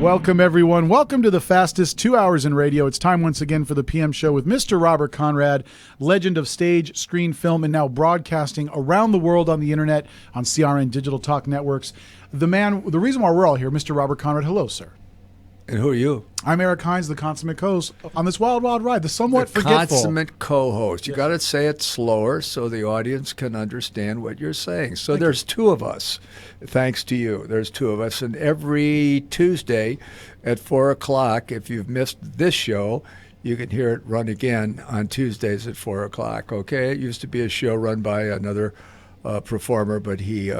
Welcome, everyone. Welcome to the fastest 2 hours in radio. It's time once again for the PM show with Mr. Robert Conrad, legend of stage, screen, film, and now broadcasting around the world on the internet on CRN Digital Talk Networks. The reason why we're all here, Mr. Robert Conrad. Hello, sir. And who are you? I'm Eric Hines, the consummate co-host on this wild, wild ride, the somewhat forgetful. Consummate co-host. You got to say it slower so the audience can understand what you're saying. So there's two of us, thanks to you. There's two of us. And every Tuesday at 4 o'clock, if you've missed this show, you can hear it run again on Tuesdays at 4 o'clock, okay? It used to be a show run by another performer, but he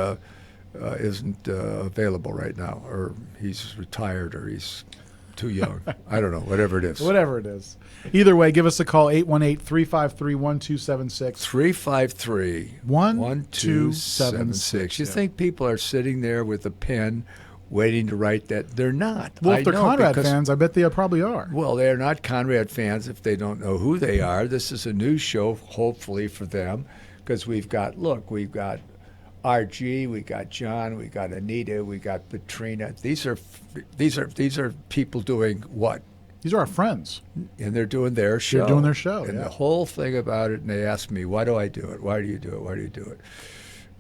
isn't available right now, or he's retired, or he's too young. I don't know, whatever it is. Whatever it is. Either way, give us a call, 818-353-1276. 353-1276. You think people are sitting there with a pen waiting to write that? They're not. Well, if they're Conrad fans, I bet they probably are. Well, they're not Conrad fans if they don't know who they are. This is a new show, hopefully, for them, because we've got RG, we got John, we got Anita, we got Katrina. These are people doing what? These are our friends. And they're doing their show. They're doing their show, And yeah. the whole thing about it, and they ask me, why do I do it? Why do you do it? Why do you do it?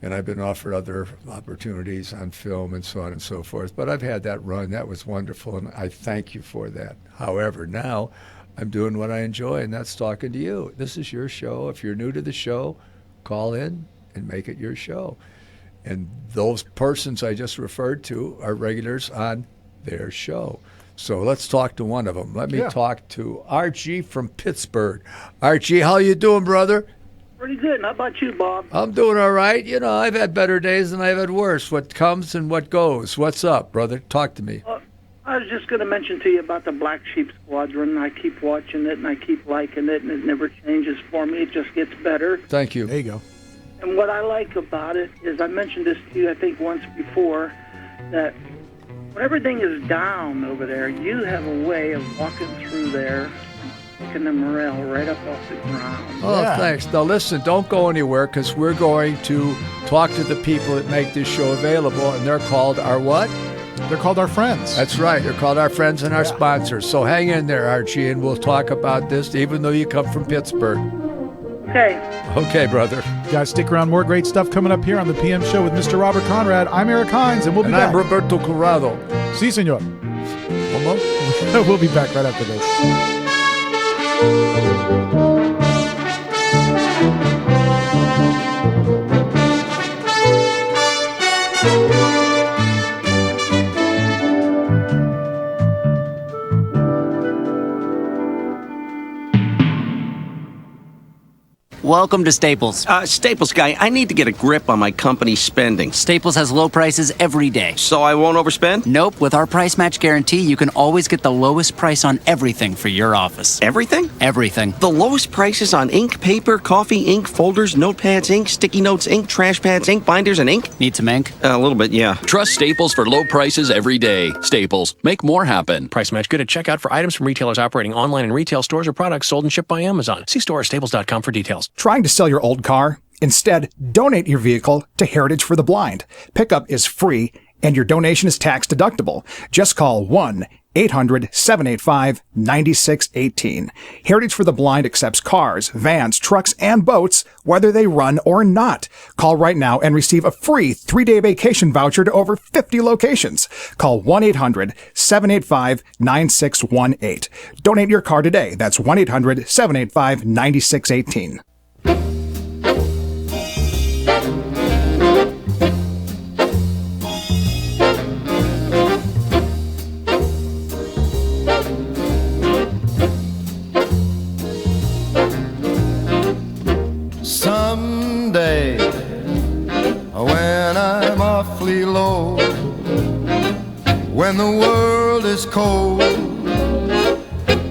And I've been offered other opportunities on film and so on and so forth. But I've had that run. That was wonderful, and I thank you for that. However, now I'm doing what I enjoy, and that's talking to you. This is your show. If you're new to the show, call in and make it your show. And those persons I just referred to are regulars on their show. So let's talk to one of them. Let me talk to RG from Pittsburgh. RG, how you doing, brother? Pretty good. How about you, Bob? I'm doing all right. You know, I've had better days and I've had worse. What comes and what goes. What's up, brother? Talk to me. I was just going to mention to you about the Black Sheep Squadron. I keep watching it and I keep liking it, and it never changes for me. It just gets better. Thank you. There you go. And what I like about it is, I mentioned this to you, I think, once before, that when everything is down over there, you have a way of walking through there and picking the morale right up off the ground. Oh, thanks. Now, listen, don't go anywhere, because we're going to talk to the people that make this show available, and they're called our what? They're called our friends. That's right. They're called our friends and our sponsors. So hang in there, Archie, and we'll talk about this, even though you come from Pittsburgh. Okay. Okay, brother. Guys, stick around. More great stuff coming up here on the PM show with Mr. Robert Conrad. I'm Eric Hines, and we'll be back. I'm Roberto Corrado. Si, senor. We'll be back right after this. Welcome to Staples. Staples guy, I need to get a grip on my company's spending. Staples has low prices every day. So I won't overspend? Nope. With our price match guarantee, you can always get the lowest price on everything for your office. Everything? Everything. The lowest prices on ink, paper, coffee, ink, folders, notepads, ink, sticky notes, ink, trash pads, ink, binders, and ink? Need some ink? A little bit, yeah. Trust Staples for low prices every day. Staples. Make more happen. Price match good at checkout for items from retailers operating online in retail stores or products sold and shipped by Amazon. See store or staples.com for details. Trying to sell your old car? Instead, donate your vehicle to Heritage for the Blind. Pickup is free and your donation is tax deductible. Just call 1-800-785-9618. Heritage for the Blind accepts cars, vans, trucks, and boats, whether they run or not. Call right now and receive a free 3-day vacation voucher to over 50 locations. Call 1-800-785-9618. Donate your car today. That's 1-800-785-9618. Someday, when I'm awfully low, when the world is cold,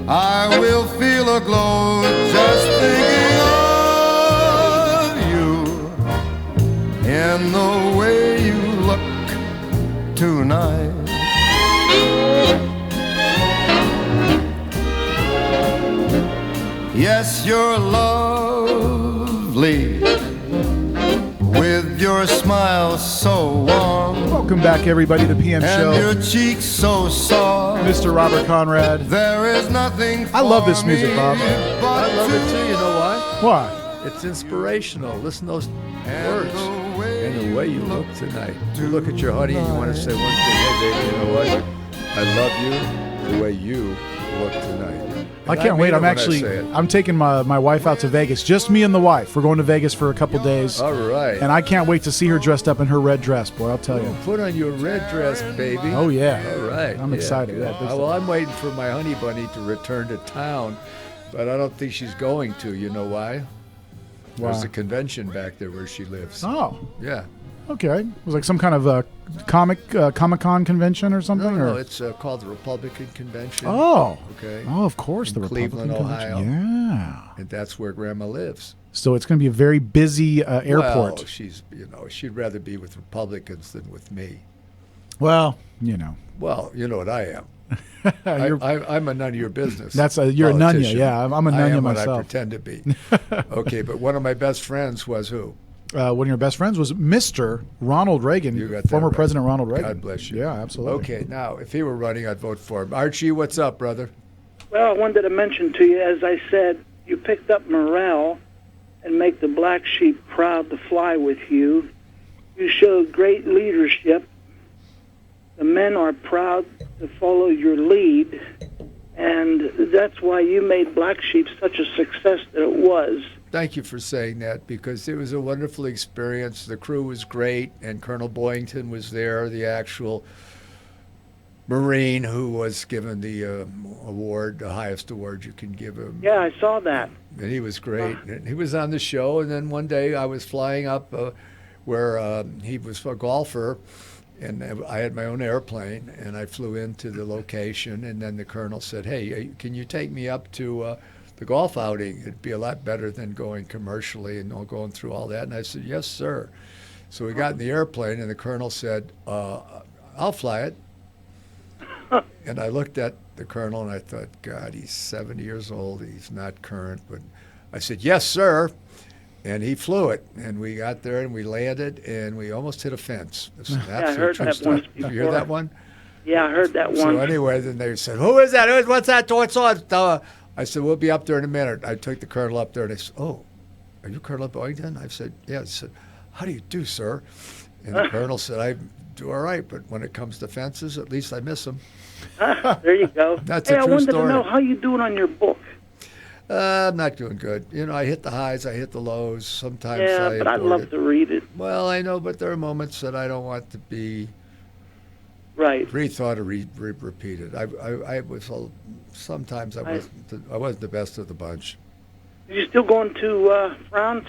I will feel a glow just thinking of you in the way you look tonight. Yes, you're lovely with your smile so warm. Welcome back, everybody, to the PM And Show. your cheeks so soft. Mr. Robert Conrad. There is nothing I love this for music, me Bob. but I love it too. You know why? Why? It's inspirational. Listen to those words. And the way you look tonight. You look at your honey and you want to say one thing. Hey, baby, you know what? I love you the way you look tonight. I And can't wait. mean it I'm when I actually, say it. I'm taking my wife out to Vegas. Just me and the wife. We're going to Vegas for a couple days. All right. And I can't wait to see her dressed up in her red dress, boy. I'll tell you. Put on your red dress, baby. Oh, yeah. All right. I'm excited. good. Yeah, big Well, I'm waiting for my honey bunny to return to town, but I don't think she's going to. You know why? There's Why? a convention back there where she lives. Oh, Yeah. okay. It was like some kind of Comic-Con convention or something? No, or? it's called the Republican Convention. Oh. Okay. Oh, of course, In the Republican Cleveland, convention. Ohio. Yeah. And that's where Grandma lives. So it's going to be a very busy airport. Well, she'd rather be with Republicans than with me. Well, you know. Well, you know what I am. You're- I'm a none of your business. you're a nunya, politician. yeah. I'm a I nunya am what myself. I pretend to be. Okay, but one of my best friends was who? One of your best friends was Mr. Ronald Reagan, You got that former right. President Ronald Reagan. God bless you. Yeah, absolutely. Okay, now, if he were running, I'd vote for him. Archie, what's up, brother? Well, I wanted to mention to you, as I said, you picked up morale and make the black sheep proud to fly with you. You showed great leadership. The men are proud to follow your lead, and that's why you made Black Sheep such a success that it was. Thank you for saying that, because it was a wonderful experience. The crew was great, and Colonel Boyington was there, the actual Marine who was given the award, the highest award you can give him. Yeah, I saw that. And he was great. And he was on the show, and then one day I was flying up where he was a golfer, and I had my own airplane, and I flew into the location, and then the colonel said, hey, can you take me up to the golf outing? It'd be a lot better than going commercially and going through all that. And I said, yes, sir. So we got in the airplane, and the colonel said, I'll fly it. And I looked at the colonel, and I thought, God, he's 70 years old. He's not current. But I said, yes, sir. And he flew it. And we got there, and we landed, and we almost hit a fence. It's an I absolute heard true that story. once Did you hear before. that one? Yeah, I heard that So one. anyway, then they said, who is that? What's that? What's on? I said, we'll be up there in a minute. I took the colonel up there, and they said, oh, are you Colonel Boyington? I said, yeah. He said, how do you do, sir? And the colonel said, I do all right, but when it comes to fences, at least I miss them. There you go. That's hey, a I true wanted story. to know how you doing on your book. I'm not doing good. You know, I hit the highs, I hit the lows. Sometimes Yeah, but I'd abort love it. to read it. Well, I know, but there are moments that I don't want to be Right. rethought or repeated. I was sometimes I wasn't the best of the bunch. Are you still going to France?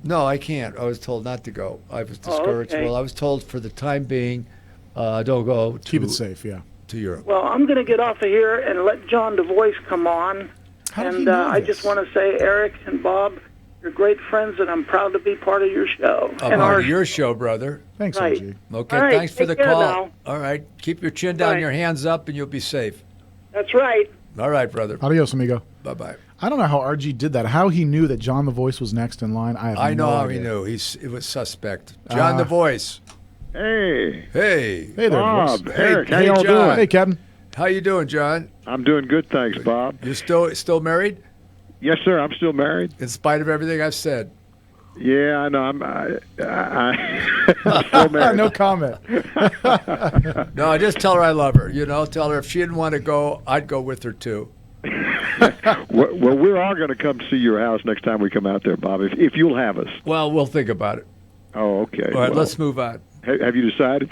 No, I can't. I was told not to go. I was discouraged. okay. Well, I was told for the time being, don't go. Keep it safe, yeah. To Europe. Well, I'm going to get off of here and let John DeVoice come on. How did he And know I this? just want to say, Eric and Bob, you're great friends, and I'm proud to be part of your show. I'm and part our of your show, brother. Thanks, Right. RG. Okay, All right, thanks for the take care call. now. All right, keep your chin down, Bye. your hands up, and you'll be safe. That's right. All right, brother. Adios, amigo. Bye-bye. I don't know how RG did that. How he knew that John the Voice was next in line, I have I know no how idea. he knew. It was suspect. John the Voice. Hey, Hey. Hey there, Bob, Voice. Eric, how hey, y'all John. doing? Hey, Captain. How you doing, John? I'm doing good, thanks, Bob. You still married? Yes, sir. I'm still married. In spite of everything I've said. Yeah, I know. I'm still married. No comment. No, just tell her I love her. You know, tell her if she didn't want to go, I'd go with her too. Well, we're all going to come see your house next time we come out there, Bob, if you'll have us. Well, we'll think about it. Oh, okay. All right, Well, let's move on. Have you decided?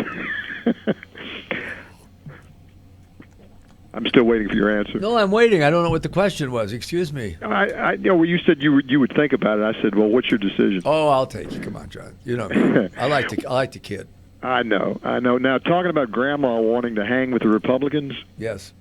I'm still waiting for your answer. No, I'm waiting. I don't know what the question was. Excuse me. I you know, well, you said you would think about it. I said, well, what's your decision? Oh, I'll take you. Come on, John. You know me. I like the kid. I know. Now, talking about Grandma wanting to hang with the Republicans, Yes.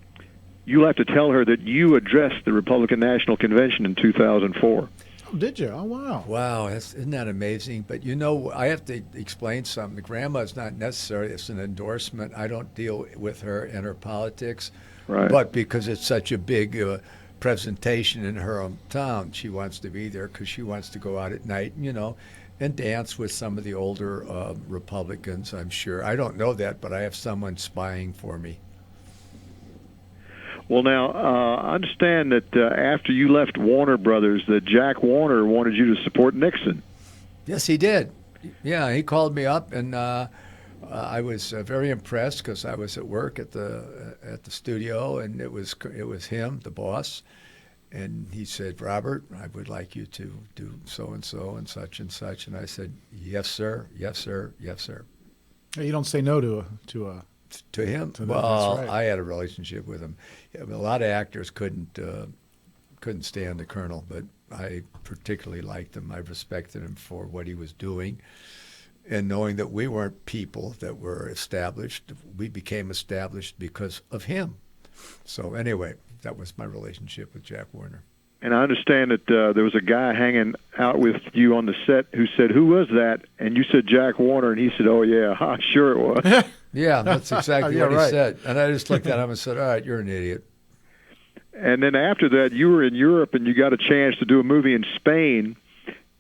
you'll have to tell her that you addressed the Republican National Convention in 2004. Oh, did you? Oh, wow. Wow, isn't that amazing? But you know, I have to explain something. Grandma's not necessary. It's an endorsement. I don't deal with her and her politics. Right. But because it's such a big presentation in her hometown, she wants to be there because she wants to go out at night, you know, and dance with some of the older Republicans, I'm sure. I don't know that, but I have someone spying for me. Well, now, I understand that after you left Warner Brothers, that Jack Warner wanted you to support Nixon. Yes, he did. Yeah, he called me up, and I was very impressed because I was at work at the studio, and it was him, the boss, and he said, "Robert, I would like you to do so and so and such and such," and I said, "Yes, sir. Yes, sir. Yes, sir." You don't say no to him. to Well, that's right. I had a relationship with him. A lot of actors couldn't stand the Colonel, but I particularly liked him. I respected him for what he was doing. And knowing that we weren't people that were established, we became established because of him. So anyway, that was my relationship with Jack Warner. And I understand that there was a guy hanging out with you on the set who said, "Who was that?" And you said Jack Warner, and he said, "Oh, yeah, sure it was." Yeah, that's exactly Yeah, what right. he said. And I just looked at him and said, "All right, you're an idiot." And then after that, you were in Europe, and you got a chance to do a movie in Spain.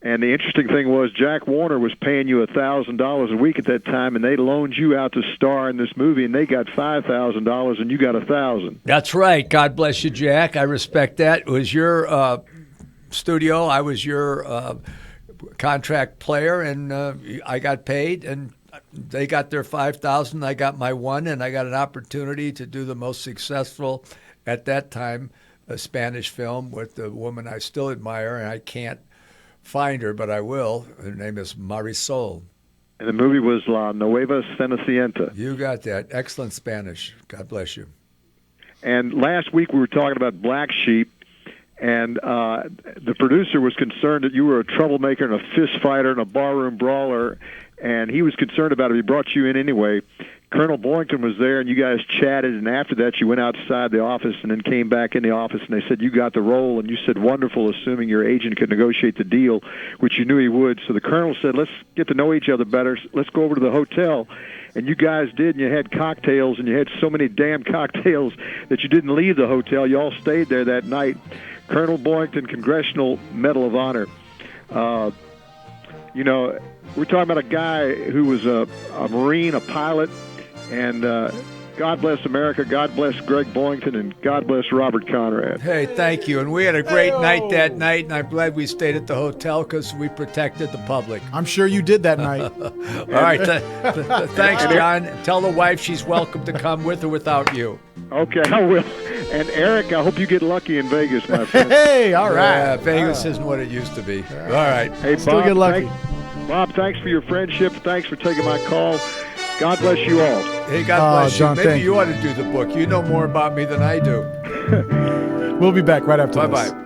And the interesting thing was Jack Warner was paying you $1,000 a week at that time, and they loaned you out to star in this movie, and they got $5,000, and you got $1,000. That's right. God bless you, Jack. I respect that. It was your studio. I was your contract player, and I got paid, and they got their $5,000. I got my $1,000, and I got an opportunity to do the most successful at that time a Spanish film with the woman I still admire, and I can't find her, but I will. Her name is Marisol. And the movie was La Nueva Cenicienta. You got that. Excellent Spanish. God bless you. And last week we were talking about Black Sheep, and the producer was concerned that you were a troublemaker and a fist fighter and a barroom brawler, and he was concerned about it. He brought you in anyway. Colonel Boynton was there, and you guys chatted, and after that you went outside the office and then came back in the office, and they said you got the role, and you said wonderful, assuming your agent could negotiate the deal, which you knew he would. So the Colonel said, let's get to know each other better. Let's go over to the hotel. And you guys did, and you had cocktails, and you had so many damn cocktails that you didn't leave the hotel. You all stayed there that night. Colonel Boynton, Congressional Medal of Honor. You know, we're talking about a guy who was a Marine, a pilot, and God bless America, God bless Greg Boynton, and God bless Robert Conrad. Hey, thank you. And we had a great night that night, and I'm glad we stayed at the hotel because we protected the public. I'm sure you did that night. All right. Thanks, John. Tell the wife she's welcome to come with or without you. Okay, I will. And Eric, I hope you get lucky in Vegas, my friend. Hey, all right. Yeah, Vegas isn't what it used to be. All right. Hey, Still get lucky. Bob, thanks for your friendship. Thanks for taking my call. God bless you all. Hey, God bless John, you. Maybe thank you you. ought to do the book. You know more about me than I do. We'll be back right after this. Bye-bye.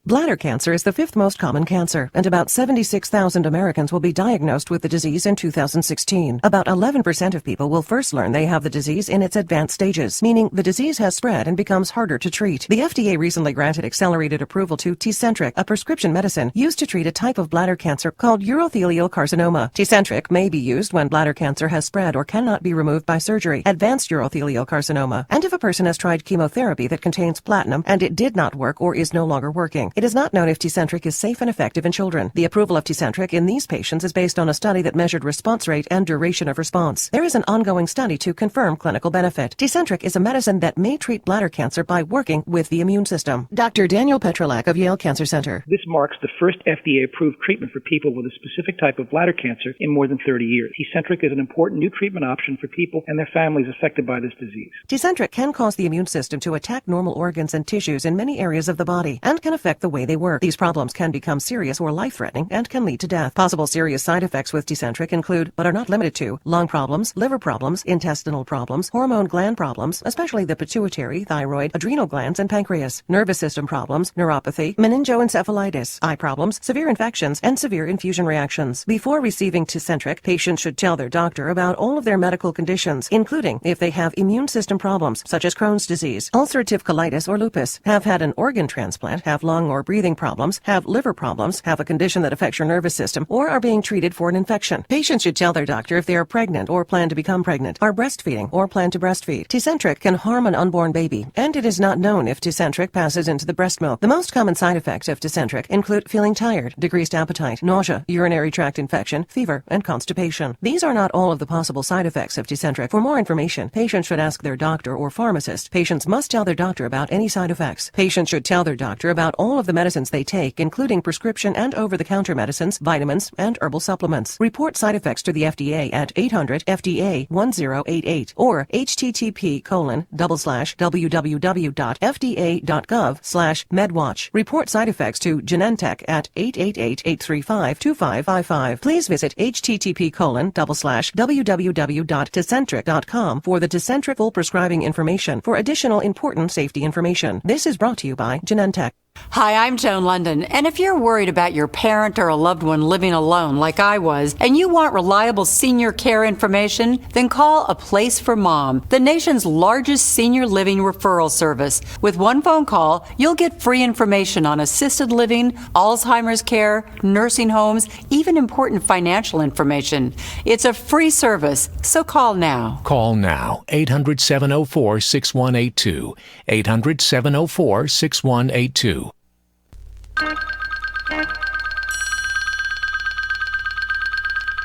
Bladder cancer is the fifth most common cancer, and about 76,000 Americans will be diagnosed with the disease in 2016. About 11% of people will first learn they have the disease in its advanced stages, meaning the disease has spread and becomes harder to treat. The FDA recently granted accelerated approval to Tecentriq, a prescription medicine used to treat a type of bladder cancer called urothelial carcinoma. Tecentriq may be used when bladder cancer has spread or cannot be removed by surgery, advanced urothelial carcinoma, and if a person has tried chemotherapy that contains platinum and it did not work or is no longer working. It is not known if Tecentriq is safe and effective in children. The approval of Tecentriq in these patients is based on a study that measured response rate and duration of response. There is an ongoing study to confirm clinical benefit. Tecentriq is a medicine that may treat bladder cancer by working with the immune system. Dr. Daniel Petrolak of Yale Cancer Center. This marks the first FDA-approved treatment for people with a specific type of bladder cancer in more than 30 years. Tecentriq is an important new treatment option for people and their families affected by this disease. Tecentriq can cause the immune system to attack normal organs and tissues in many areas of the body and can affect the way they work. These problems can become serious or life-threatening and can lead to death. Possible serious side effects with Tecentriq include, but are not limited to, lung problems, liver problems, intestinal problems, hormone gland problems, especially the pituitary, thyroid, adrenal glands, and pancreas, nervous system problems, neuropathy, meningoencephalitis, eye problems, severe infections, and severe infusion reactions. Before receiving Tecentriq, patients should tell their doctor about all of their medical conditions, including if they have immune system problems such as Crohn's disease, ulcerative colitis or lupus, have had an organ transplant, have lung or or breathing problems, have liver problems, have a condition that affects your nervous system, or are being treated for an infection. Patients should tell their doctor if they are pregnant or plan to become pregnant, are breastfeeding or plan to breastfeed. Tecentriq can harm an unborn baby, and it is not known if Tecentriq passes into the breast milk. The most common side effects of Tecentriq include feeling tired, decreased appetite, nausea, urinary tract infection, fever, and constipation. These are not all of the possible side effects of Tecentriq. For more information, patients should ask their doctor or pharmacist. Patients must tell their doctor about any side effects. Patients should tell their doctor about all of the medicines they take, including prescription and over-the-counter medicines, vitamins, and herbal supplements. Report side effects to the FDA at 800-FDA-1088 or http://www.fda.gov/medwatch. Report side effects to Genentech at 888-835-2555. Please visit http://www.tecentriq.com for the Tecentriq full prescribing information for additional important safety information. This is brought to you by Genentech. Hi, I'm Joan London, and if you're worried about your parent or a loved one living alone like I was, and you want reliable senior care information, then call A Place for Mom, the nation's largest senior living referral service. With one phone call, you'll get free information on assisted living, Alzheimer's care, nursing homes, even important financial information. It's a free service, so call now. Call now, 800-704-6182, 800-704-6182.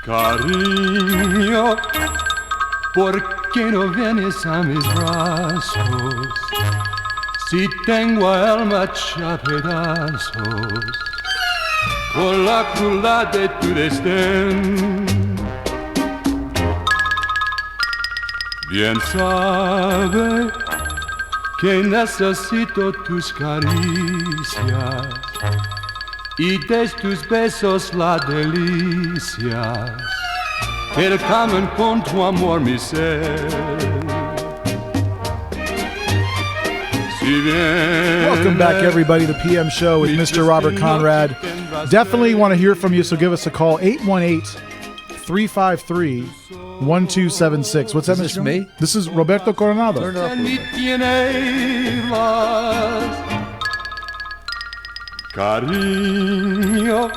Cariño, ¿por qué no vienes a mis brazos? Si tengo alma hecha pedazos por la crueldad de tu desdén. Bien sabe que necesito tus caricias y de tus besos la delicia que calman con tu amor mi ser. Welcome back, everybody, to PM Show with Mr. Robert Conrad. Definitely want to hear from you, so give us a call, 818-353-1276. What's that, Is this Mr. me? This is Roberto Coronado. Turn it up a little bit. Cariño,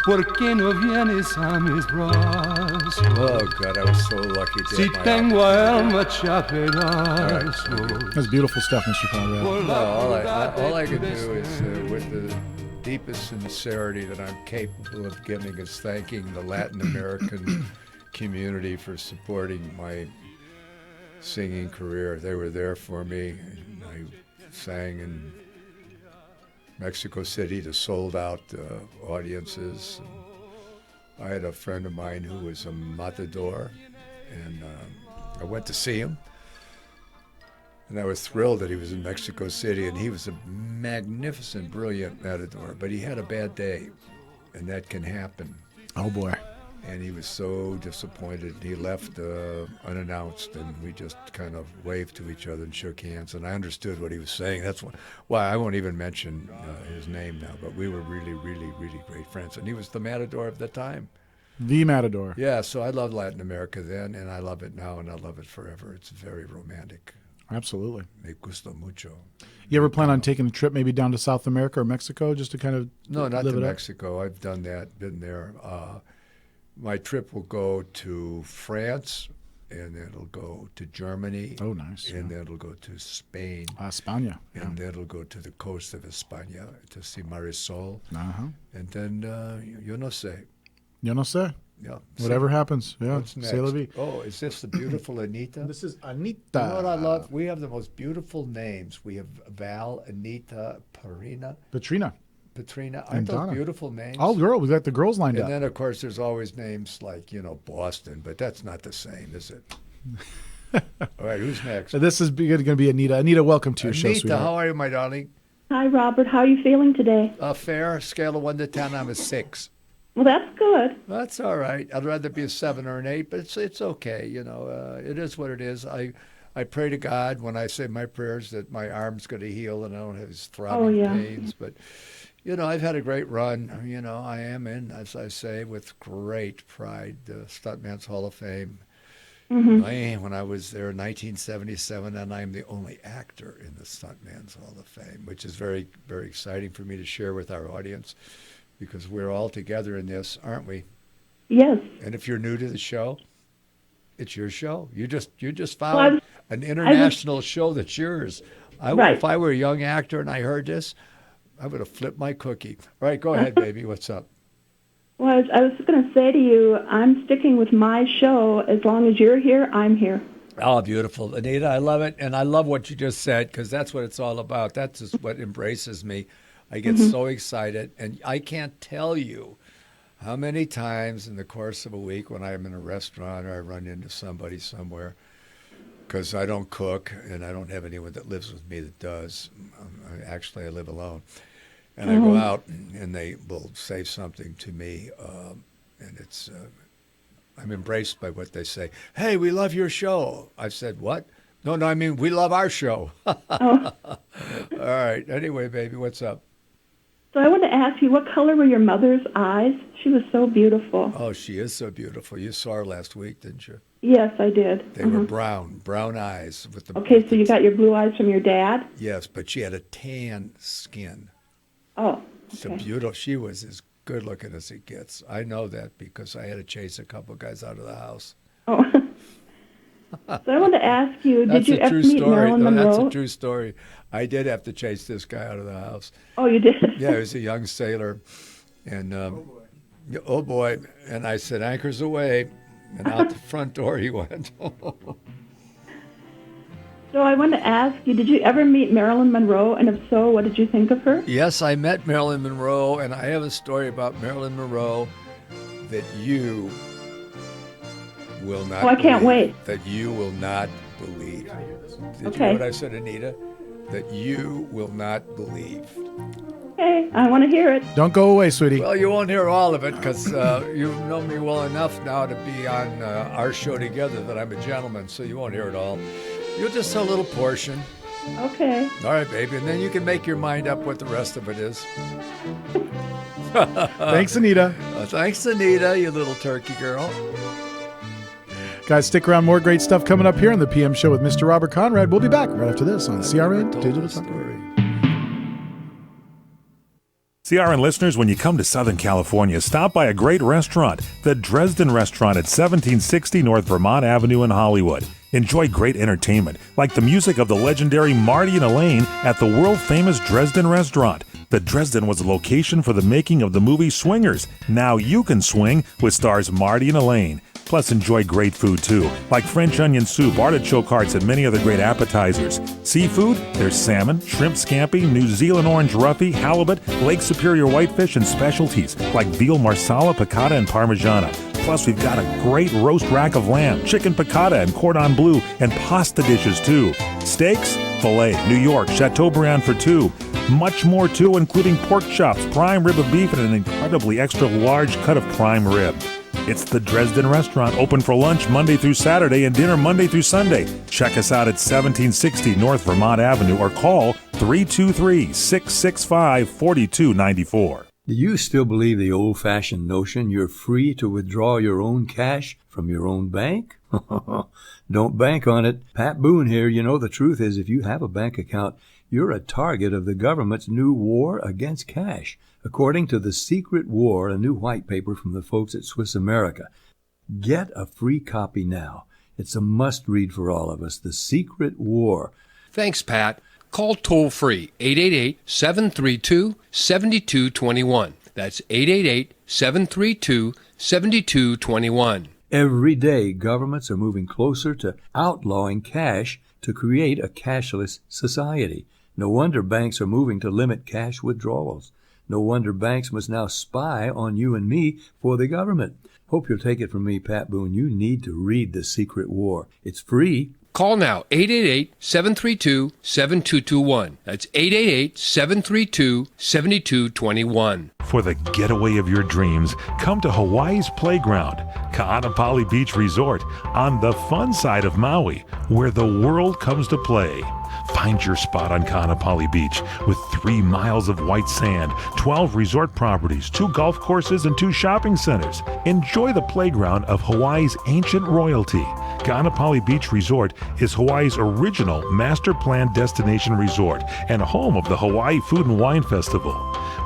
¿Por qué no vienes a mis brazos? Oh, God, I was so lucky to Si have my tengo opportunity. alma hecha pedazos. That's beautiful stuff, Mr. Conrad. No, all I can do is, with the deepest sincerity that I'm capable of giving, is thanking the Latin American community for supporting my singing career. They were there for me. I sang in Mexico City to sold-out audiences. I had a friend of mine who was a matador, and I went to see him. And I was thrilled that he was in Mexico City, and he was a magnificent, brilliant matador. But he had a bad day, and that can happen. Oh, boy. And he was so disappointed. He left unannounced, and we just kind of waved to each other and shook hands. And I understood what he was saying. That's why I won't even mention his name now. But we were really, really, really great friends. And he was the matador of the time. The matador. Yeah, so I loved Latin America then, and I love it now, and I love it forever. It's very romantic. Absolutely. Me gusta mucho. You ever plan on taking a trip maybe down to South America or Mexico just to kind of No, not live to it up? Mexico. I've done that, been there. My trip will go to France, and then it'll go to Germany. Oh, nice. And then it'll go to Spain. España. And then it'll go to the coast of España to see Marisol. Uh-huh. And then, yo no sé. Yo no sé. Yeah. Whatever happens. Yeah. What's next? C'est la vie. Oh, is this the beautiful Anita? This is Anita. You know what I love? We have the most beautiful names. We have Val, Anita, Patrina. Aren't those beautiful names? All girls. We got the girls lined And up. then, of course, there's always names like, Boston, but that's not the same, is it? All right, who's next? This is going to be Anita. Anita, welcome to your show, Anita, sweetheart. how are you, my darling? Hi, Robert. How are you feeling today? Fair. Scale of 1 to 10, I'm a 6. Well, that's good. That's all right. I'd rather be a 7 or an 8, but it's okay. It is what it is. I pray to God when I say my prayers that my arm's going to heal and I don't have these throbbing pains. But, I've had a great run. I am in, as I say, with great pride, the Stuntman's Hall of Fame. When I was there in 1977, and I'm the only actor in the Stuntman's Hall of Fame, which is very, very exciting for me to share with our audience, because we're all together in this, aren't we? Yes. And if you're new to the show, it's your show. You just found an international show that's yours. If I were a young actor and I heard this, I would have flipped my cookie. All right, go ahead, baby. What's up? Well, I was going to say to you, I'm sticking with my show. As long as you're here, I'm here. Oh, beautiful. Anita, I love it. And I love what you just said, because that's what it's all about. That's just what embraces me. I get so excited. And I can't tell you how many times in the course of a week when I'm in a restaurant or I run into somebody somewhere, because I don't cook and I don't have anyone that lives with me that does. Actually, I live alone. And I go out, and they will say something to me, and it's I'm embraced by what they say. Hey, we love your show. I said, what? No, I mean, we love our show. All right. Anyway, baby, what's up? So I want to ask you, what color were your mother's eyes? She was so beautiful. Oh, she is so beautiful. You saw her last week, didn't you? Yes, I did. They were brown eyes. With the. Okay, so you got your blue eyes from your dad? Yes, but she had a tan skin. Oh, okay. So beautiful. She was as good looking as it gets. I know that because I had to chase a couple guys out of the house. Oh. So I wanted to ask you, did you ever meet Marilyn Monroe? That's a true story. I did have to chase this guy out of the house. Oh, you did? Yeah, he was a young sailor. And, oh boy. And I said, anchors away. And out the front door he went. So I want to ask you, did you ever meet Marilyn Monroe? And if so, what did you think of her? Yes, I met Marilyn Monroe, and I have a story about Marilyn Monroe that you will not I can't wait. That you will not believe. Did you Okay. know what I said, Anita? That you will not believe. Okay, I want to hear it. Don't go away, sweetie. Well, you won't hear all of it because you know me well enough now to be on our show together that I'm a gentleman, so you won't hear it all. You'll just hear a little portion. Okay. All right, baby, and then you can make your mind up what the rest of it is. Thanks, Anita. Thanks, Anita, you little turkey girl. Guys, stick around. More great stuff coming up here on the PM Show with Mr. Robert Conrad. We'll be back right after this on CRN Digital Talk. CRN listeners, when you come to Southern California, stop by a great restaurant, the Dresden Restaurant at 1760 North Vermont Avenue in Hollywood. Enjoy great entertainment, like the music of the legendary Marty and Elaine at the world-famous Dresden Restaurant. The Dresden was a location for the making of the movie Swingers. Now you can swing with stars Marty and Elaine. Plus, enjoy great food, too, like French onion soup, artichoke hearts, and many other great appetizers. Seafood, there's salmon, shrimp scampi, New Zealand orange roughy, halibut, Lake Superior whitefish, and specialties like veal marsala, piccata, and parmigiana. Plus, we've got a great roast rack of lamb, chicken piccata, and cordon bleu, and pasta dishes, too. Steaks, filet, New York, Chateaubriand for two. Much more, too, including pork chops, prime rib of beef, and an incredibly extra large cut of prime rib. It's the Dresden Restaurant, open for lunch Monday through Saturday and dinner Monday through Sunday. Check us out at 1760 North Vermont Avenue or call 323-665-4294. Do you still believe the old-fashioned notion you're free to withdraw your own cash from your own bank? Don't bank on it. Pat Boone here. You know, the truth is if you have a bank account, you're a target of the government's new war against cash. According to The Secret War, a new white paper from the folks at Swiss America. Get a free copy now. It's a must-read for all of us. The Secret War. Thanks, Pat. Call toll-free 888-732-7221. That's 888-732-7221. Every day, governments are moving closer to outlawing cash to create a cashless society. No wonder banks are moving to limit cash withdrawals. No wonder banks must now spy on you and me for the government. Hope you'll take it from me, Pat Boone. You need to read The Secret War. It's free. Call now, 888-732-7221. That's 888-732-7221. For the getaway of your dreams, come to Hawaii's Playground, Ka'anapali Beach Resort, on the fun side of Maui, where the world comes to play. Find your spot on Ka'anapali Beach with 3 miles of white sand, 12 resort properties, 2 golf courses, and 2 shopping centers. Enjoy the playground of Hawaii's ancient royalty. Kaanapali Beach Resort is Hawaii's original master plan destination resort and home of the Hawaii Food and Wine Festival.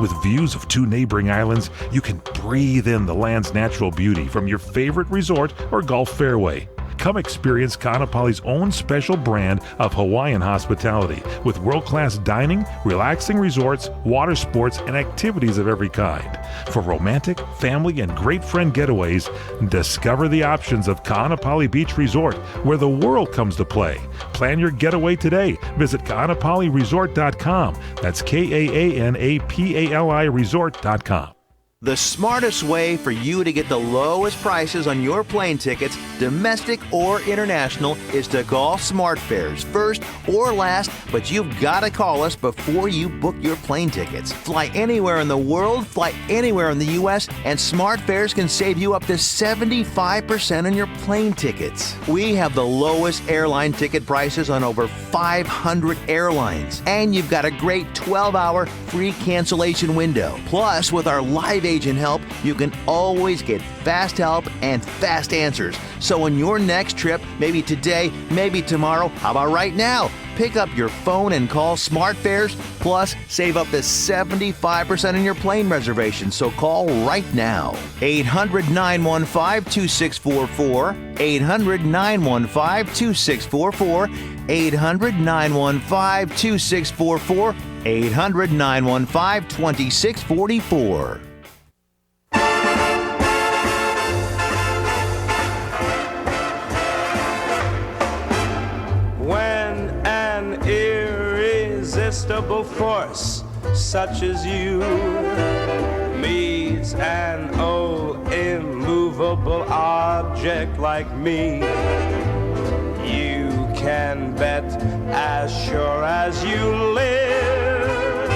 With views of 2 neighboring islands, you can breathe in the land's natural beauty from your favorite resort or golf fairway. Come experience Kaanapali's own special brand of Hawaiian hospitality with world-class dining, relaxing resorts, water sports, and activities of every kind. For romantic, family, and great friend getaways, discover the options of Kaanapali Beach Resort, where the world comes to play. Plan your getaway today. Visit kaanapaliresort.com. That's KAANAPALI resort.com. The smartest way for you to get the lowest prices on your plane tickets, domestic or international, is to call SmartFares first or last, but you've got to call us before you book your plane tickets. Fly anywhere in the world, fly anywhere in the U.S., and SmartFares can save you up to 75% on your plane tickets. We have the lowest airline ticket prices on over 500 airlines, and you've got a great 12-hour free cancellation window. Plus, with our live agent help, you can always get fast help and fast answers. So on your next trip, maybe today, maybe tomorrow, how about right now? Pick up your phone and call SmartFares, plus save up to 75% on your plane reservation. So call right now. 800-915-2644, 800-915-2644, 800-915-2644, 800-915-2644. Irresistible force such as you meets an old immovable object like me, you can bet as sure as you live,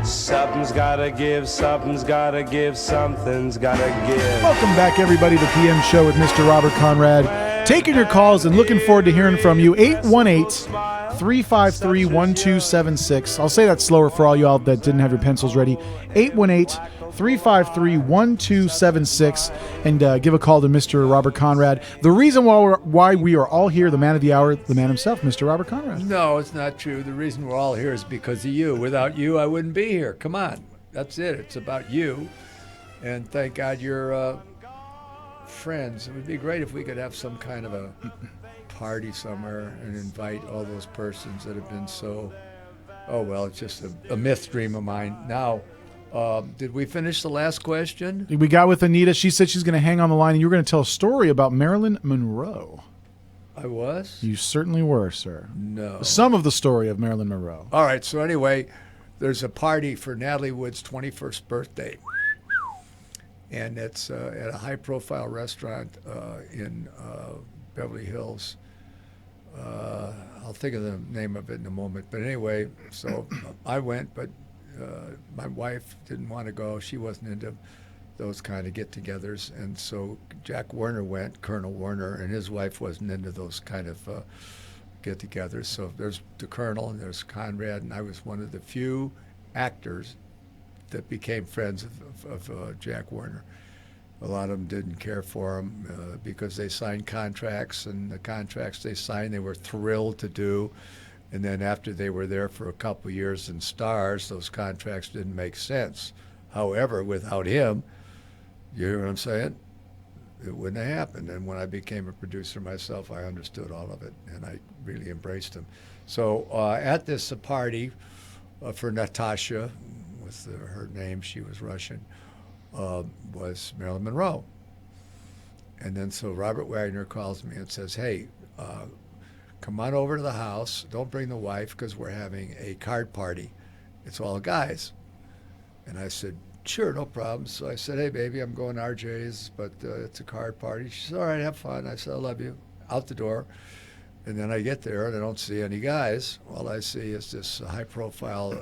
something's gotta give, something's gotta give, something's gotta give. Welcome back, everybody, to the PM Show with Mr. Robert Conrad. Taking your calls and looking forward to hearing from you. 818-353-1276. I'll say that slower for all y'all that didn't have your pencils ready. 818-353-1276. And give a call to Mr. Robert Conrad. The reason why we are all here, the man of the hour, the man himself, Mr. Robert Conrad. No, it's not true. The reason we're all here is because of you. Without you, I wouldn't be here. Come on. That's it. It's about you. And thank God you're friends. It would be great if we could have some kind of a party somewhere and invite all those persons that have been so, it's just a myth dream of mine. Now, did we finish the last question? We got with Anita. She said she's going to hang on the line, and you were going to tell a story about Marilyn Monroe. I was? You certainly were, sir. No. Some of the story of Marilyn Monroe. All right, so anyway, there's a party for Natalie Wood's 21st birthday. And it's at a high-profile restaurant in Beverly Hills. I'll think of the name of it in a moment. But anyway, so I went, but my wife didn't want to go. She wasn't into those kind of get-togethers. And so Jack Warner went, Colonel Warner, and his wife wasn't into those kind of get-togethers. So there's the Colonel and there's Conrad, and I was one of the few actors that became friends of Jack Warner. A lot of them didn't care for him because they signed contracts, and the contracts they signed they were thrilled to do. And then after they were there for a couple of years in stars, those contracts didn't make sense. However, without him, you hear what I'm saying? It wouldn't have happened. And when I became a producer myself, I understood all of it, and I really embraced him. So at this party for Natasha, with her name, she was Russian, was Marilyn Monroe. And then so Robert Wagner calls me and says, hey, come on over to the house. Don't bring the wife because we're having a card party. It's all guys. And I said, sure, no problem. So I said, hey, baby, I'm going to RJ's, but it's a card party. She said, all right, have fun. I said, I love you. Out the door. And then I get there, and I don't see any guys. All I see is this high-profile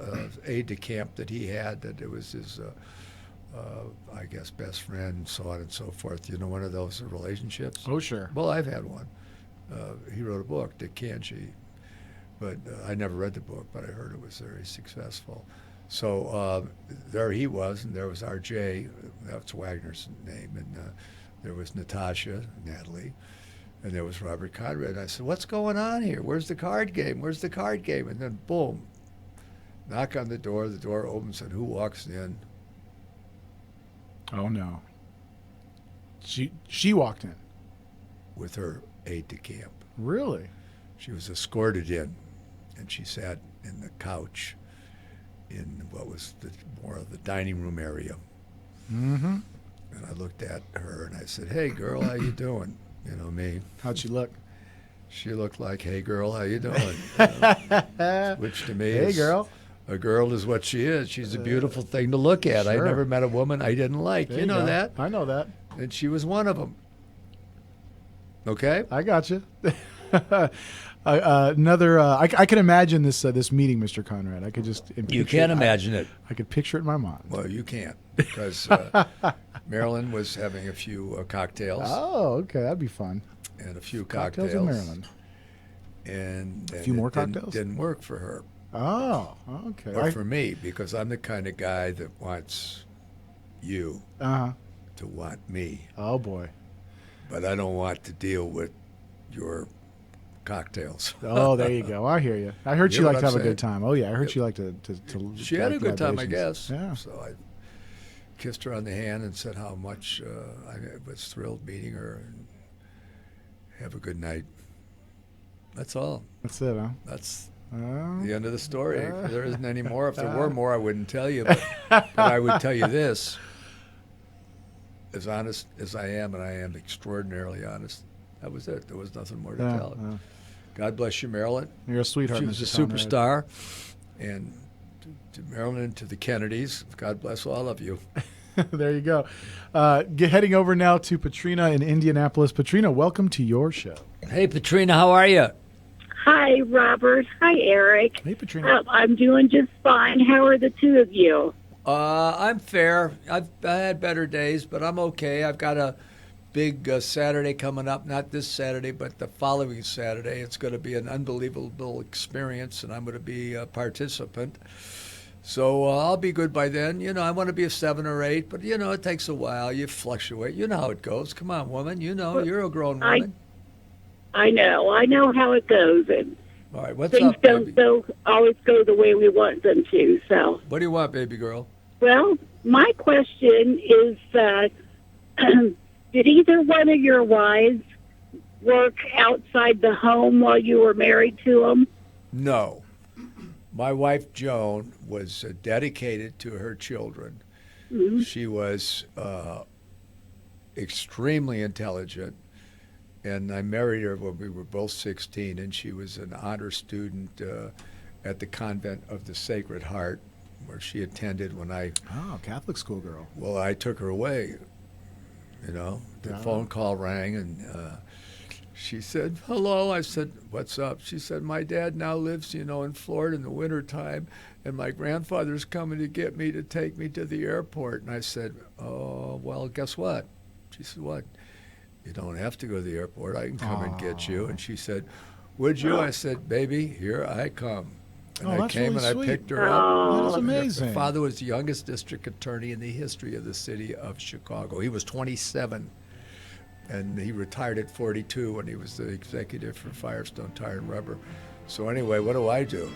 aide-de-camp that he had, that it was his, I guess, best friend, and so on and so forth. You know, one of those relationships? Oh, sure. Well, I've had one. He wrote a book, Dick Kanji. But I never read the book, but I heard it was very successful. So there he was, and there was R.J., that's Wagner's name, and there was Natasha, Natalie, and there was Robert Conrad. And I said, what's going on here? Where's the card game? Where's the card game? And then, boom, knock on the door opens, and who walks in? Oh, no. She walked in. With her aide-de-camp. Really? She was escorted in, and she sat in the couch in what was more of the dining room area. Mm-hmm. And I looked at her, and I said, hey, girl, how you doing? You know me. How'd she look? She looked like, hey, girl, how you doing? Which to me is... Hey, girl. A girl is what she is. She's a beautiful thing to look at. Sure. I never met a woman I didn't like. There You know go. that? I know that. And she was one of them. Okay? I got you. I can imagine this meeting, Mr. Conrad. I could just... You can't imagine it. I could picture it in my mind. Well, you can't, because Marilyn was having a few cocktails. Oh, okay. That'd be fun. And a few Cocktails cocktails. in Maryland. And A few more didn't- cocktails? Didn't work for her. Oh, okay. Or for me, because I'm the kind of guy that wants you to want me. Oh, boy. But I don't want to deal with your cocktails. Oh, there you go. I hear you. I heard You she know liked to what have I'm a good saying? time. Oh, yeah. I heard she liked to She had a good time, I libations. guess. Yeah. So I kissed her on the hand and said how much I was thrilled meeting her. And have a good night. That's all. That's it, huh? That's the end of the story. There isn't any more. If there were more, I wouldn't tell you. But I would tell you this. As honest as I am, and I am extraordinarily honest, that was it. There was nothing more to tell. God bless you, Marilyn. You're a sweetheart, She was Mr. a superstar. And to Marilyn and to the Kennedys, God bless all of you. There you go. Heading over now to Patrina in Indianapolis. Patrina, welcome to your show. Hey, Patrina, how are you? Hi, Robert. Hi, Eric. Hey, Patrina. I'm doing just fine. How are the two of you? I'm fair. I had better days, but I'm okay. I've got a big Saturday coming up, not this Saturday, but the following Saturday. It's going to be an unbelievable experience, and I'm going to be a participant. So I'll be good by then. You know, I want to be a 7 or 8, but, you know, it takes a while. You fluctuate. You know how it goes. Come on, woman. You know, you're a grown woman. I know how it goes, and All right, what's things up, don't always go the way we want them to. So, what do you want, baby girl? well, my question is that did either one of your wives work outside the home while you were married to them? No. My wife, Joan, was dedicated to her children. Mm-hmm. She was extremely intelligent, and I married her when we were both 16, and she was an honor student at the Convent of the Sacred Heart, where she attended when I... Oh, Catholic school girl. Well, I took her away, you know. The phone call rang, and she said, hello. I said, what's up? She said, my dad now lives, you know, in Florida in the wintertime, and my grandfather's coming to get me to take me to the airport. And I said, oh, well, guess what? She said, what? You don't have to go to the airport. I can come and get you. And she said, would you? I said, baby, here I come. And I came and I picked her up. That's amazing. Her father was the youngest district attorney in the history of the city of Chicago. He was 27, and he retired at 42 when he was the executive for Firestone Tire and Rubber. So anyway, what do?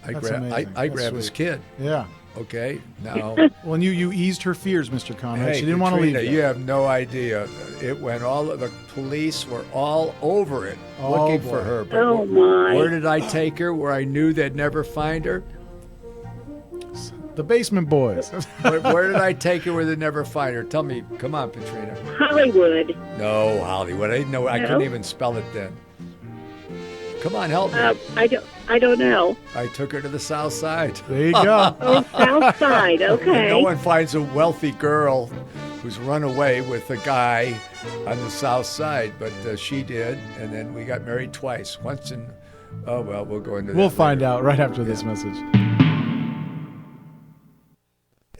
I grab his kid. Yeah. Okay, now... Well, and you eased her fears, Mr. Conrad. Hey, she didn't want to leave Katrina, you have no idea. It went the police were all over it, looking for her. But where did I take her, where I knew they'd never find her? The Basement Boys. Where did I take her where they'd never find her? Tell me. Come on, Katrina. Hollywood. No, Hollywood. I didn't know. I couldn't even spell it then. Come on, help me. I don't know. I took her to the South Side. There you go. Oh, South Side. Okay. No one finds a wealthy girl who's run away with a guy on the South Side, but she did, and then we got married twice. Once in, oh well, we'll go into that. We'll find out right after this message.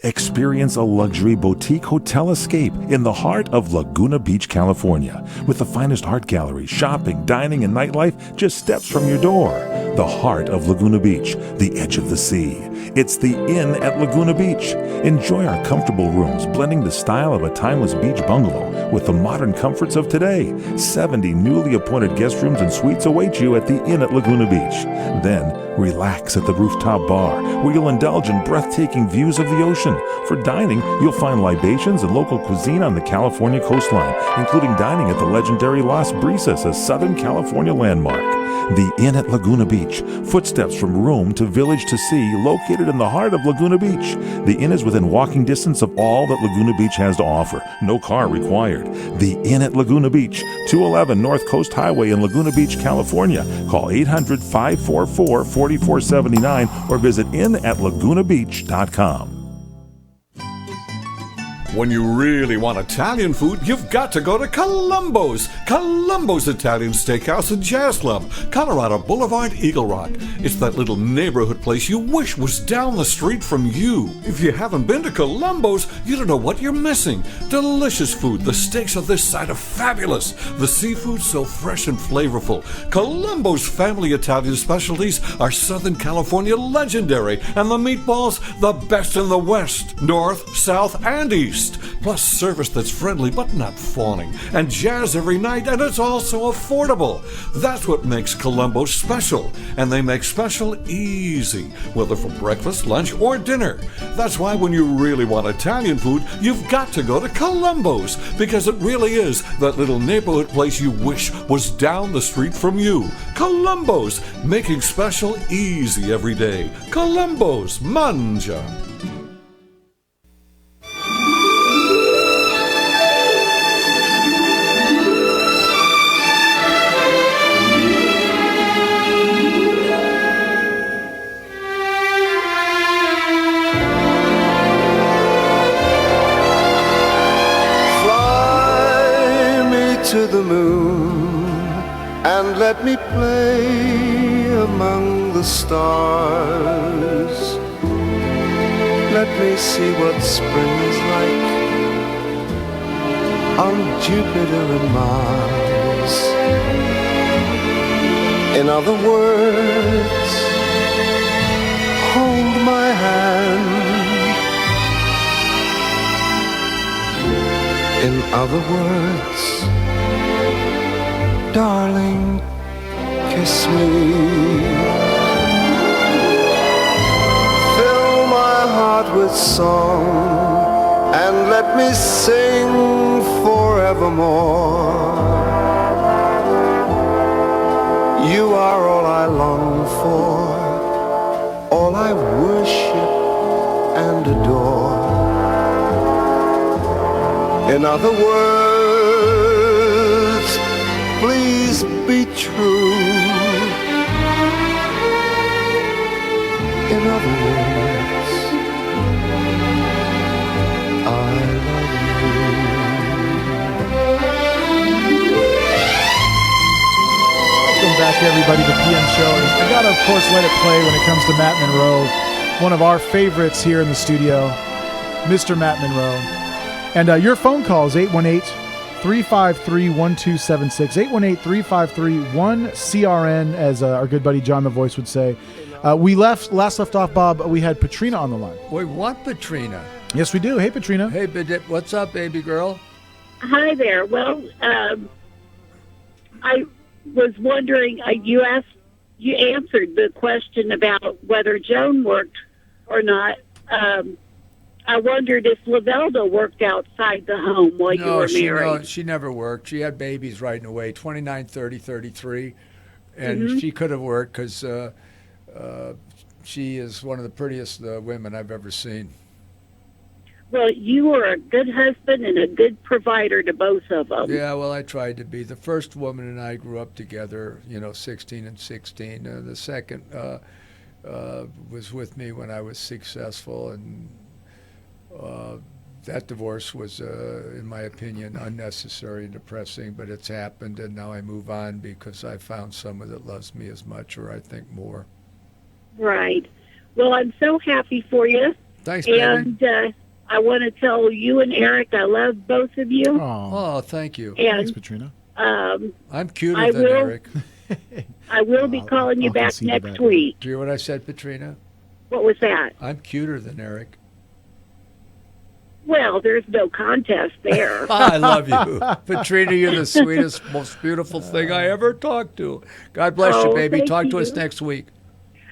Experience a luxury boutique hotel escape in the heart of Laguna Beach, California, with the finest art gallery, shopping, dining, and nightlife just steps from your door. the heart of Laguna Beach, the edge of the sea. It's the Inn at Laguna Beach. Enjoy our comfortable rooms, blending the style of a timeless beach bungalow with the modern comforts of today. 70 newly appointed guest rooms and suites await you at the Inn at Laguna Beach. Then, relax at the rooftop bar, where you'll indulge in breathtaking views of the ocean. For dining, you'll find libations and local cuisine on the California coastline, including dining at the legendary Las Brisas, a Southern California landmark. The Inn at Laguna Beach, footsteps from room to village to sea, located in the heart of Laguna Beach. The Inn is within walking distance of all that Laguna Beach has to offer. No car required. The Inn at Laguna Beach, 211 North Coast Highway in Laguna Beach, California. Call 800-544-4479 or visit innatlagunabeach.com. When you really want Italian food, you've got to go to Columbo's. Columbo's Italian Steakhouse and Jazz Club, Colorado Boulevard, Eagle Rock. It's that little neighborhood place you wish was down the street from you. If you haven't been to Columbo's, you don't know what you're missing. Delicious food. The steaks on this side are fabulous. The seafood so fresh and flavorful. Columbo's family Italian specialties are Southern California legendary, and the meatballs, the best in the West, North, South, and East. Plus service that's friendly but not fawning, and jazz every night, and it's also affordable. That's what makes Columbo special, and they make special easy, whether for breakfast, lunch, or dinner. That's why when you really want Italian food, you've got to go to Columbo's, because it really is that little neighborhood place you wish was down the street from you. Columbo's, making special easy every day. Columbo's, mangia. To the moon and let me play among the stars. Let me see what spring is like on Jupiter and Mars. In other words, hold my hand. In other words, darling, kiss me. Fill my heart with song and let me sing forevermore. You are all I long for, all I worship and adore. In other words, please be true. In other words, I love you. Welcome back, everybody, to the PM Show. I gotta, of course, let it play when it comes to Matt Monroe, one of our favorites here in the studio, Mr. Matt Monroe. And your phone call is 818-353-1276, 818-353-1CRN, as our good buddy John the Voice would say. We last left off, Bob, we had Patrina on the line. We want Patrina. Yes, we do. Hey, Patrina. Hey, what's up, baby girl? Hi there. Well, I was wondering, you answered the question about whether Joan worked or not. I wondered if Lavelda worked outside the home while you were married. No, she never worked. She had babies right away, 29, 30, 33. And she could have worked because she is one of the prettiest women I've ever seen. Well, you were a good husband and a good provider to both of them. Yeah, well, I tried to be. The first woman and I grew up together, 16 and 16. The second was with me when I was successful, and that divorce was, in my opinion, unnecessary and depressing, but it's happened, and now I move on because I found someone that loves me as much, or I think more. Right. Well, I'm so happy for you. Thanks, baby. And I want to tell you and Eric I love both of you. Oh, thank you. And, thanks, Patrina. I'm cuter than Eric. I will be calling you I'll back concede to next that. week. Do you hear what I said, Petrina? What was that? I'm cuter than Eric. Well, there's no contest there. I love you. Petrina, you're the sweetest, most beautiful thing I ever talked to. God bless you, Oh, baby. thank Talk to you. us next week.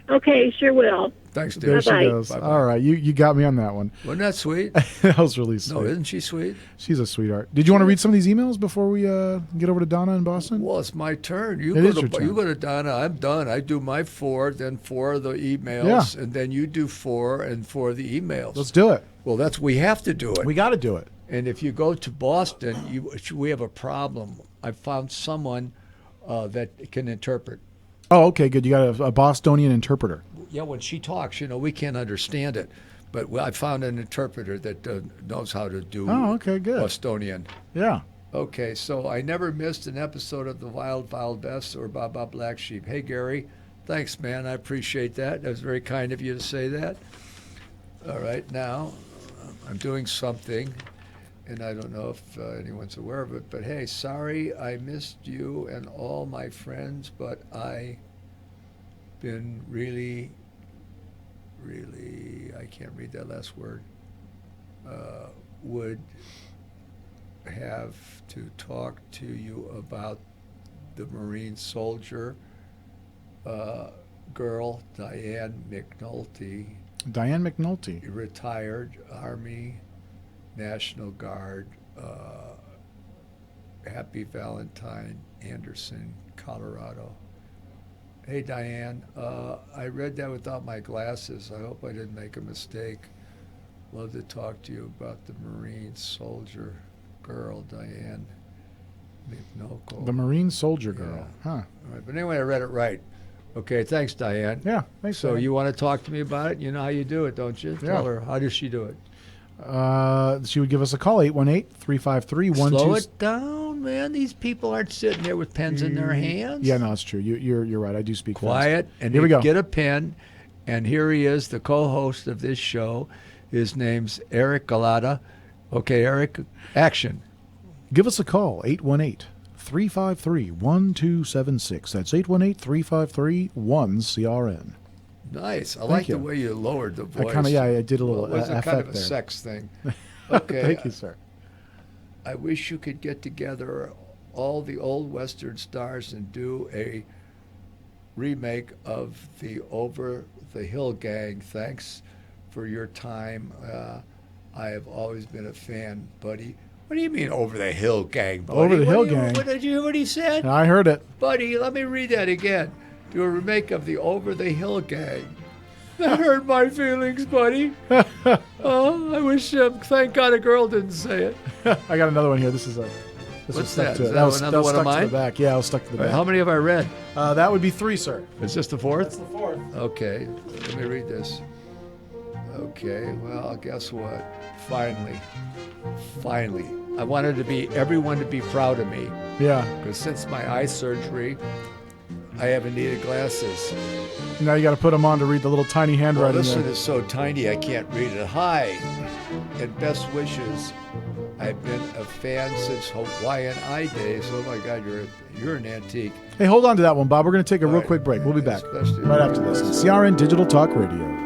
Okay, sure will. Thanks, dear. There she Bye-bye. goes. Bye-bye. All right, you got me on that one. Wasn't that sweet? That was really sweet. No, isn't she sweet? She's a sweetheart. Did you want to read some of these emails before we get over to Donna in Boston? Well, it's my turn. You It go is to your turn. you go to Donna. I'm done. I do my 4, then 4 of the emails, and then you do 4 and 4 of the emails. Let's do it. Well, we have to do it. We got to do it. And if you go to Boston, we have a problem. I found someone that can interpret. Oh, okay, good. You got a Bostonian interpreter. Yeah, when she talks, we can't understand it. But I found an interpreter that knows how to do Oh, okay, good. Bostonian. Yeah. Okay, so I never missed an episode of The Wild Wild West or Baba Black Sheep. Hey, Gary, thanks, man. I appreciate that. That was very kind of you to say that. All right, now I'm doing something, and I don't know if anyone's aware of it, but hey, sorry I missed you and all my friends, but I been really, I can't read that last word, would have to talk to you about the Marine soldier girl, Diane McNulty. Diane McNulty. Retired Army, National Guard, Happy Valentine, Anderson, Colorado. Hey, Diane, I read that without my glasses. I hope I didn't make a mistake. Love to talk to you about the Marine soldier girl, Diane McNulty. The Marine soldier girl. Yeah. Huh. All right, but anyway, I read it right. Okay, thanks, Diane. Yeah, thanks, So Diane. you want to talk to me about it? You know how you do it, don't you? Yeah. Tell her. How does she do it? She would give us a call, 818-353-12... Slow it down, man. These people aren't sitting there with pens in their hands. Yeah, no, it's true. You're right. I do speak Quiet. fast. And here we go. Get a pen. And here he is, the co-host of this show. His name's Eric Galata. Okay, Eric, action. Give us a call, 818-353-1276. That's 818-353-1CRN. Nice. I Thank like you. the way you lowered the voice. I did a little Well, it wasn't kind of a there. sex thing. Okay. Thank you, sir. I wish you could get together all the old Western stars and do a remake of the Over the Hill Gang. Thanks for your time. I have always been a fan, buddy. What do you mean Over the Hill Gang, buddy? Over the Hill Gang. Gang. What did you hear what he said? I heard it. Buddy, let me read that again. Do a remake of the Over the Hill Gang. That hurt my feelings, buddy. Oh, I wish, thank God a girl didn't say it. I got another one here. This was What's stuck that? to Is it. that was another one of stuck to mine? the back. Yeah, I was stuck to the All right, back. how many have I read? That would be 3, sir. Is this the 4th? That's the 4th. Okay, let me read this. Okay, well, guess what? Finally, I wanted everyone to be proud of me. Yeah. Because since my eye surgery, I haven't needed glasses. Now you got to put them on to read the little tiny Well, handwriting. this one there. is so tiny I can't read it. Hi, and best wishes. I've been a fan since Hawaiian Eye days. Oh my God, you're an antique. Hey, hold on to that one, Bob. We're going to take a real right. quick break. We'll be back Especially- right after this. CRN Digital Talk Radio.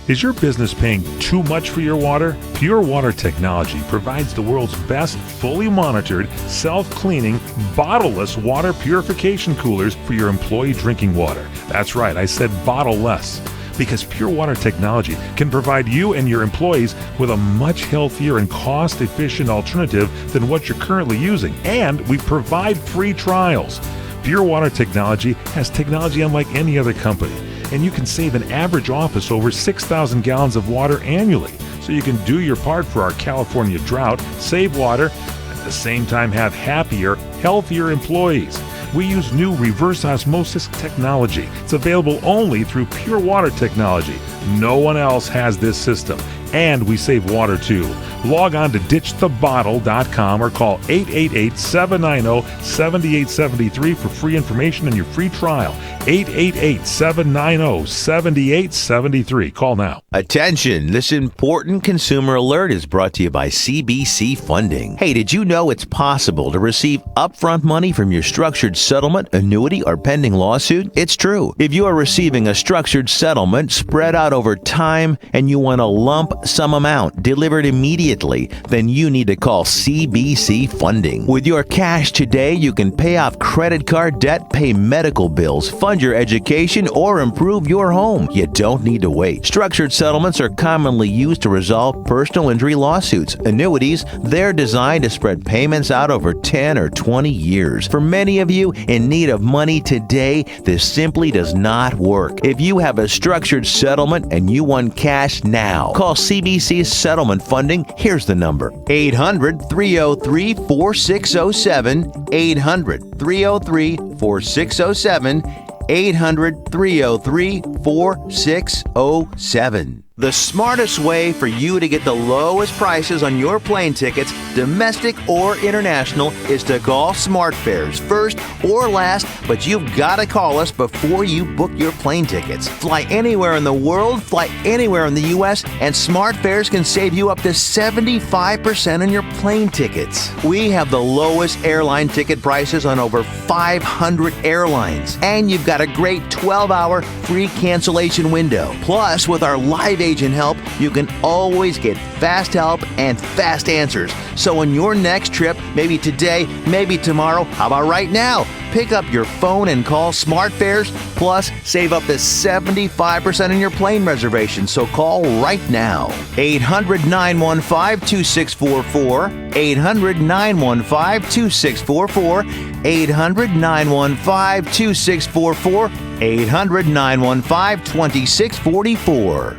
Is your business paying too much for your water? Pure Water Technology provides the world's best fully monitored, self-cleaning, bottleless water purification coolers for your employee drinking water. That's right, I said bottle-less. Because Pure Water Technology can provide you and your employees with a much healthier and cost-efficient alternative than what you're currently using. And we provide free trials. Pure Water Technology has technology unlike any other company. And you can save an average office over 6,000 gallons of water annually. So you can do your part for our California drought, save water, at the same time have happier, healthier employees. We use new reverse osmosis technology. It's available only through Pure Water Technology. No one else has this system. And we save water too. Log on to ditchthebottle.com or call 888-790-7873 for free information and your free trial. 888-790-7873. Call now. Attention, this important consumer alert is brought to you by CBC Funding. Hey, did you know it's possible to receive upfront money from your structured settlement, annuity, or pending lawsuit? It's true. If you are receiving a structured settlement spread out over time and you want a lump sum amount delivered immediately, then you need to call CBC Funding. With your cash today, you can pay off credit card debt, pay medical bills, fund your education, or improve your home. You don't need to wait. Structured settlements are commonly used to resolve personal injury lawsuits. Annuities, they're designed to spread payments out over 10 or 20 years. For many of you in need of money today, this simply does not work. If you have a structured settlement and you want cash now, call CBC Settlement Funding. Here's the number: 800-303-4607, 800-303-4607, 800-303-4607. The smartest way for you to get the lowest prices on your plane tickets, domestic or international, is to call SmartFares, first or last, but you've got to call us before you book your plane tickets. Fly anywhere in the world, fly anywhere in the U.S., and SmartFares can save you up to 75% on your plane tickets. We have the lowest airline ticket prices on over 500 airlines, and you've got a great 12-hour free cancellation window. Plus, with our live agent help, you can always get fast help and fast answers. So on your next trip, maybe today, maybe tomorrow, how about right now? Pick up your phone and call SmartFares, plus save up to 75% on your plane reservation. So call right now. 800-915-2644, 800-915-2644, 800-915-2644, 800-915-2644.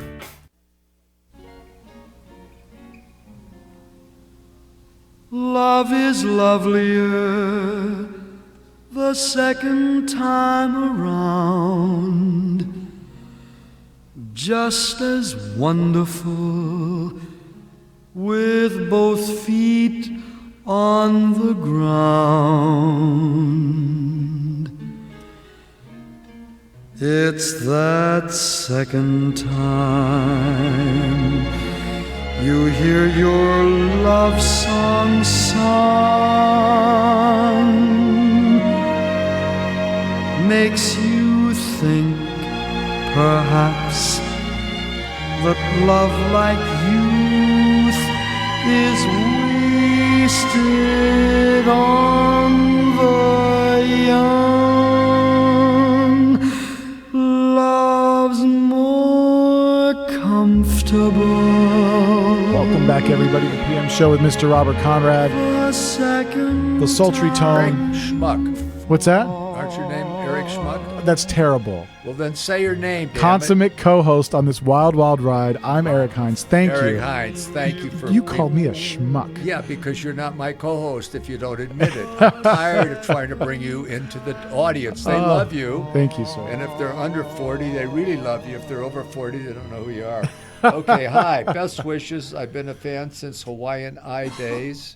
Love is lovelier the second time around, just as wonderful with both feet on the ground. It's that second time you hear your love song sung, makes you think perhaps that love like youth is wasted on the young. Love's more comfortable. Welcome back, everybody, to the PM Show with Mr. Robert Conrad. The sultry tone. Eric Schmuck. What's that? Aren't your name Eric Schmuck? That's terrible. Well, then say your name, damn Consummate co-host on this wild, wild ride. I'm Eric Hines. Thank Eric you. Hines, thank you for... You called me a schmuck. Yeah, because you're not my co-host if you don't admit it. I'm tired of trying to bring you into the audience. They love you. Thank you, sir. And if they're under 40, they really love you. If they're over 40, they don't know who you are. Okay, hi. Best wishes. I've been a fan since Hawaiian Eye days.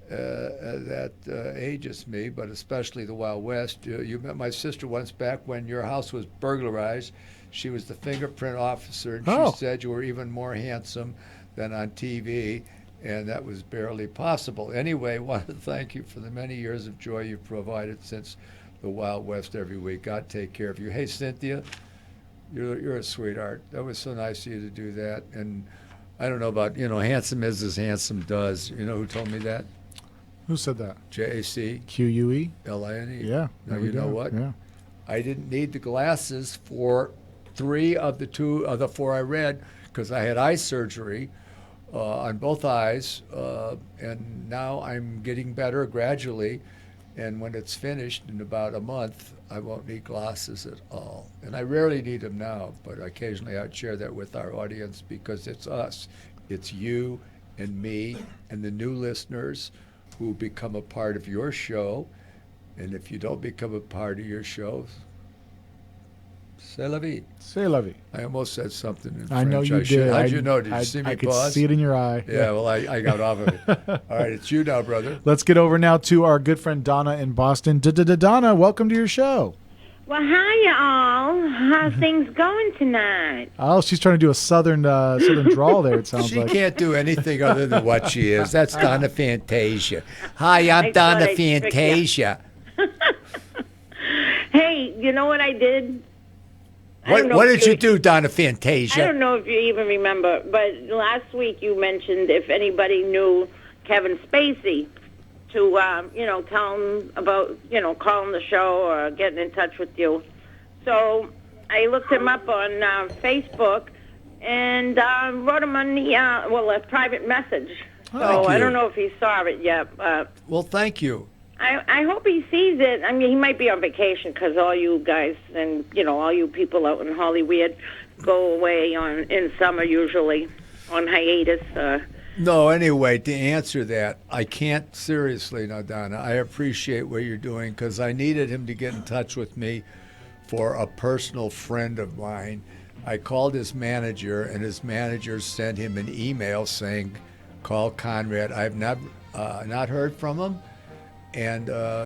That ages me, but especially the Wild West. You met my sister once back when your house was burglarized. She was the fingerprint officer, and she said you were even more handsome than on TV, and that was barely possible. Anyway, I want to thank you for the many years of joy you've provided since the Wild West every week. God take care of you. Hey, Cynthia, you're a sweetheart. That was so nice of you to do that. And I don't know about, handsome is as handsome does. You know who told me that? Who said that? JAC. QUE? LINE. Yeah. Now, you know what? Yeah. I didn't need the glasses for 3 of the 4 I read because I had eye surgery on both eyes, and now I'm getting better gradually. And when it's finished in about a month, I won't need glasses at all. And I rarely need them now, but occasionally I'd share that with our audience because it's us. It's you and me and the new listeners who become a part of your show. And if you don't become a part of your show, C'est la vie. C'est la vie. I almost said something in French. I know you did. How'd you know? Did you see me I could pause? see it in your eye. Yeah, well, I got off of it. All right, it's you now, brother. Let's get over now to our good friend Donna in Boston. Donna, welcome to your show. Well, hi, all. How's things going tonight? Oh, she's trying to do a southern drawl there, it sounds She like. can't do anything other than what she is. That's Donna Fantasia. Hi, I'm Donna Fantasia. Hey, you know what I did? What did you do, Donna Fantasia? I don't know if you even remember, but last week you mentioned if anybody knew Kevin Spacey to, tell him about, calling the show or getting in touch with you. So I looked him up on Facebook and wrote him on a private message. So I don't know if he saw it yet. Well, thank you. I hope he sees it. I mean, he might be on vacation because all you guys and, all you people out in Hollywood go away in summer usually on hiatus. No, anyway, to answer that, I can't seriously now, Donna. I appreciate what you're doing because I needed him to get in touch with me for a personal friend of mine. I called his manager, and his manager sent him an email saying, call Conrad. I've not heard from him. And